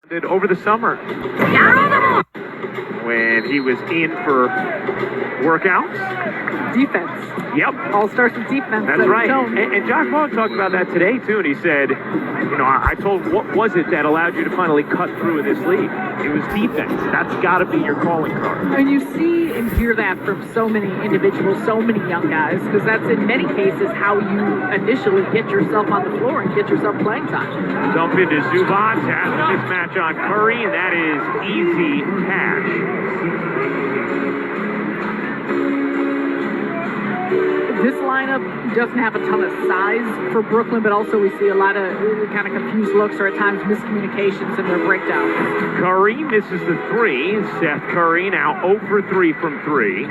Did over the summer when he was in for workouts. Defense. Yep. All starts with defense. That's right. And Josh Vaughn talked about that today, too, and he said, I told him, what was it that allowed you to finally cut through in this league? It was defense. That's got to be your calling card. And you see and hear that from so many individuals, so many young guys, because that's in many cases how you initially get yourself on the floor and get yourself playing time. Dump into Zubac, has a mismatch on Curry, and that is easy cash. This lineup doesn't have a ton of size for Brooklyn, but also we see a lot of kind of confused looks or at times miscommunications in their breakdowns. Curry misses the three. Seth Curry now 0 for 3 from 3.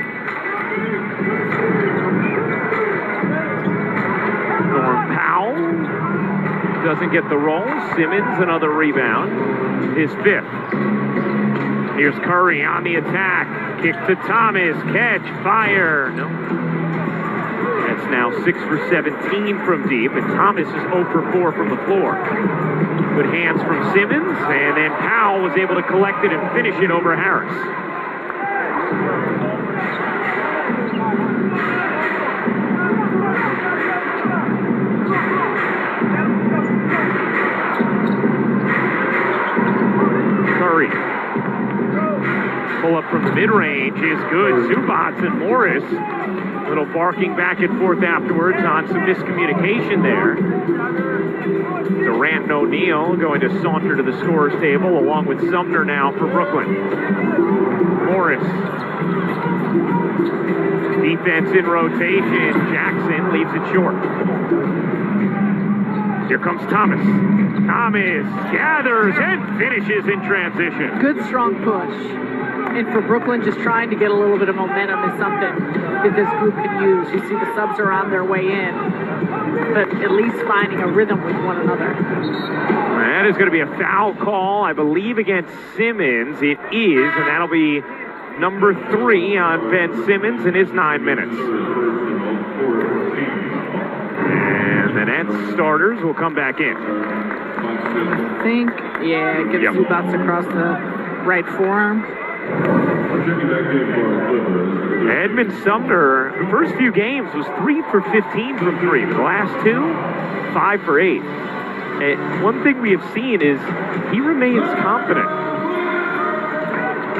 Norm Powell doesn't get the roll. Simmons another rebound. His fifth. Here's Curry on the attack. Kick to Thomas. Catch. Fire. No. That's now 6 for 17 from deep, and Thomas is 0 for 4 from the floor. Good hands from Simmons, and then Powell was able to collect it and finish it over Harris. Curry. Pull up from the mid-range is good. Zubac and Morris. Little barking back and forth afterwards on some miscommunication there. Durant and O'Neal going to saunter to the scorer's table along with Sumner now for Brooklyn. Morris. Defense in rotation. Jackson leaves it short. Here comes Thomas. Thomas gathers and finishes in transition. Good strong push. And for Brooklyn, just trying to get a little bit of momentum is something that this group can use. You see the subs are on their way in, but at least finding a rhythm with one another. That is going to be a foul call, I believe, against Simmons. It is, and that'll be number 3 on Ben Simmons in his 9 minutes. And the Nets starters will come back in. I think, yeah, gets Zubac across the right forearm. Edmond Sumner, the first few games, was 3 for 15 from 3. But the last 2, 5 for 8. And one thing we have seen is he remains confident.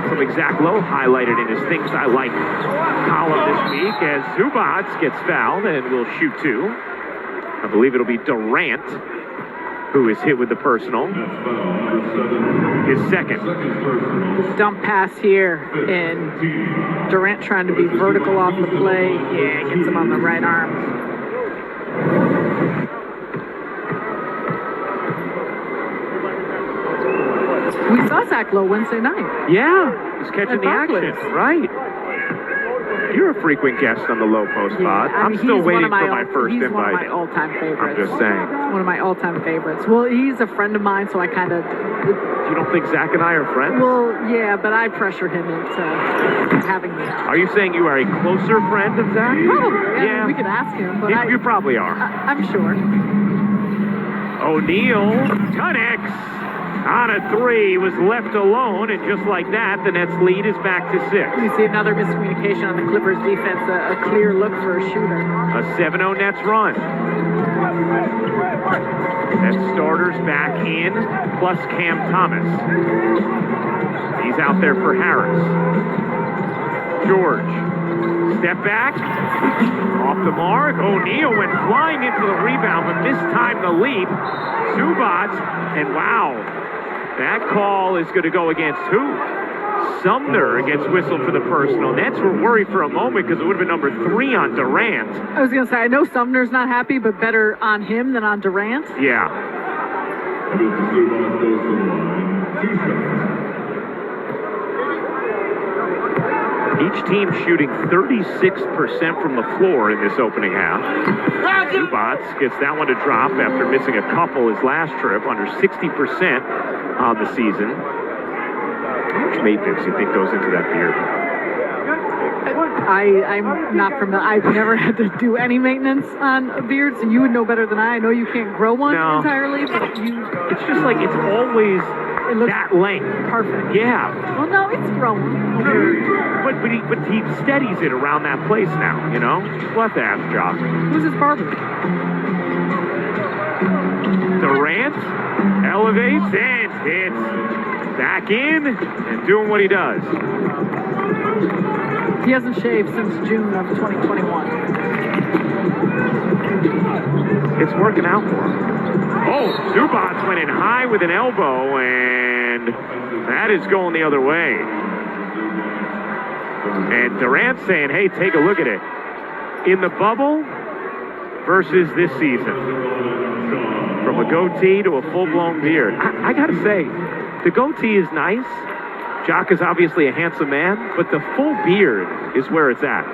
Something Zach Lowe highlighted in his Things I Like column this week as Zubac gets fouled and will shoot 2. I believe it'll be Durant who is hit with the personal. His second. Dump pass here, and Durant trying to be vertical off the play. Yeah, gets him on the right arm. We saw Zach Lowe Wednesday night. Yeah, he's catching the action. Right. You're a frequent guest on the Low Post Pod. I'm still waiting for my first invite. He's one of my all-time favorites. I'm just saying. It's one of my all-time favorites. Well, he's a friend of mine, so I kind of... You don't think Zach and I are friends? Well, yeah, but I pressure him into having me on. Are you saying you are a closer friend of Zach? Probably. Yeah. I mean, we could ask him, but you probably are. I'm sure. O'Neal connects. On a 3, was left alone, and just like that, the Nets lead is back to 6. You see another miscommunication on the Clippers defense, a clear look for a shooter. A 7-0 Nets run. Nets starters back in, plus Cam Thomas. He's out there for Harris. George, step back, off the mark. O'Neal went flying in for the rebound, but mistimed the leap. Zubac, and wow. That call is going to go against who? Sumner gets whistled for the personal. Nets were worried for a moment because it would have been number 3 on Durant. I was going to say, I know Sumner's not happy, but better on him than on Durant. Yeah. Each team shooting 36% from the floor in this opening half. Zubac gets that one to drop after missing a couple his last trip, under 60% on the season. How much maintenance do you think goes into that beard? I'm not familiar. I've never had to do any maintenance on a beard, so you would know better than I. I know you can't grow one entirely, but it's just like it's always It looks that length. perfect. Yeah. Well, no, it's growing. But he steadies it around that place now, you know? We'll have to ask Jock. Who's his barber? Durant elevates and hits. Back in and doing what he does. He hasn't shaved since June of 2021. It's working out for him. Oh, Zubats went in high with an elbow, and that is going the other way. And Durant saying, hey, take a look at it. In the bubble versus this season. From a goatee to a full-blown beard. I got to say, the goatee is nice. Jock is obviously a handsome man, but the full beard is where it's at.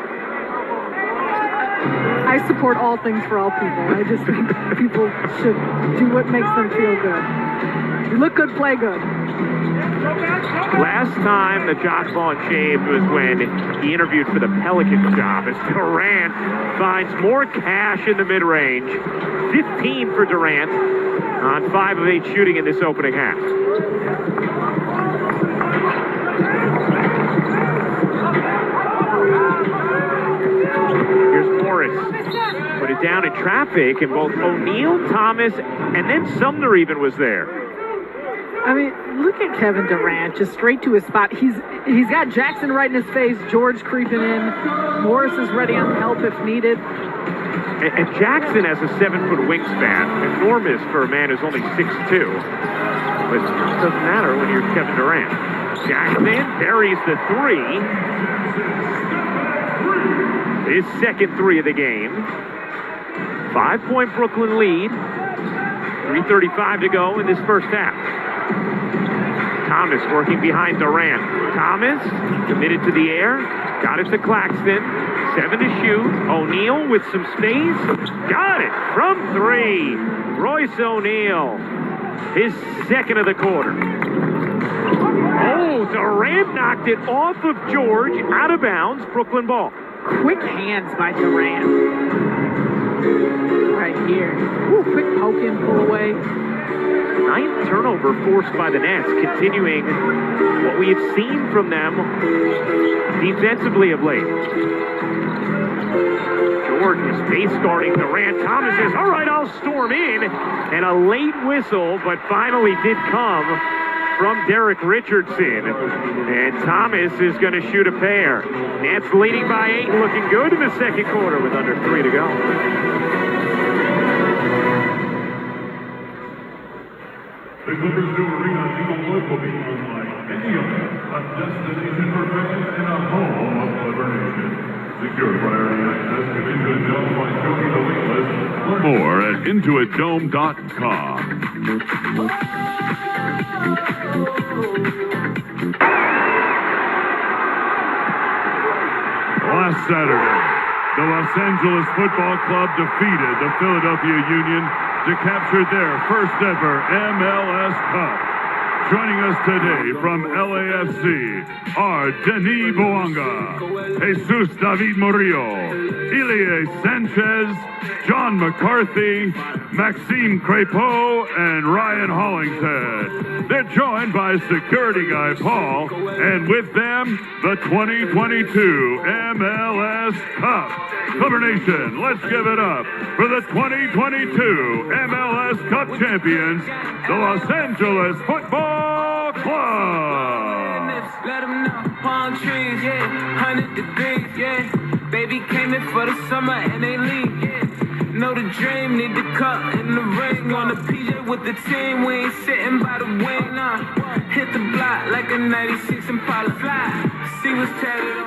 I support all things for all people. I just think people should do what makes them feel good. You look good, play good. Last time the Jock Vaughn shaved was when he interviewed for the Pelicans job as Durant finds more cash in the mid-range. 15 for Durant on 5 of 8 shooting in this opening half. Here's Morris. Put it down in traffic, and both O'Neal, Thomas, and then Sumner even was there. I mean, look at Kevin Durant, just straight to his spot. He's got Jackson right in his face, George creeping in. Morris is ready on help if needed. And Jackson has a 7-foot wingspan, enormous for a man who's only 6'2". But it doesn't matter when you're Kevin Durant. Jackson buries the 3. His second 3 of the game. 5-point Brooklyn lead. 3:35 to go in this first half. Thomas working behind Durant. Thomas committed to the air. Got it to Claxton. 7 to shoot. O'Neal with some space. Got it from 3. Royce O'Neal. His second of the quarter. Oh, Durant knocked it off of George. Out of bounds. Brooklyn ball. Quick hands by Durant. Right here. Ooh, quick poke in, pull away. 9th turnover forced by the Nets, continuing what we have seen from them defensively of late. George was face guarding Durant. Thomas says, all right, I'll storm in. And a late whistle, but finally did come from Derek Richardson. And Thomas is going to shoot a pair. Nets leading by 8, looking good in the second quarter with under 3 to go. The Clippers new arena Eagle will be unlike any other, a destination for fans and a home of Clipper Nation. Secure priority access to Intuit Dome by joining the wait list. Learn more at intuitdome.com. Last Saturday, the Los Angeles Football Club defeated the Philadelphia Union to capture their first ever MLS Cup. Joining us today from LAFC are Denis Bouanga, Jesus David Murillo, Ilie Sanchez, John McCarthy, Maxime Crépeau, and Ryan Hollingshead. They're joined by security guy Paul, and with them, the 2022 MLS Cup. Clipper Nation, let's give it up for the 2022 MLS Cup champions, the Los Angeles Football Club. Let them know, palm trees, yeah, 100 degrees, yeah. Baby came in for the summer and they leave, yeah. Know the dream, need the cup and the ring. On the PJ with the team, we ain't sitting by the wing, Hit the block like a 96 Impala fly. See what's tatted on.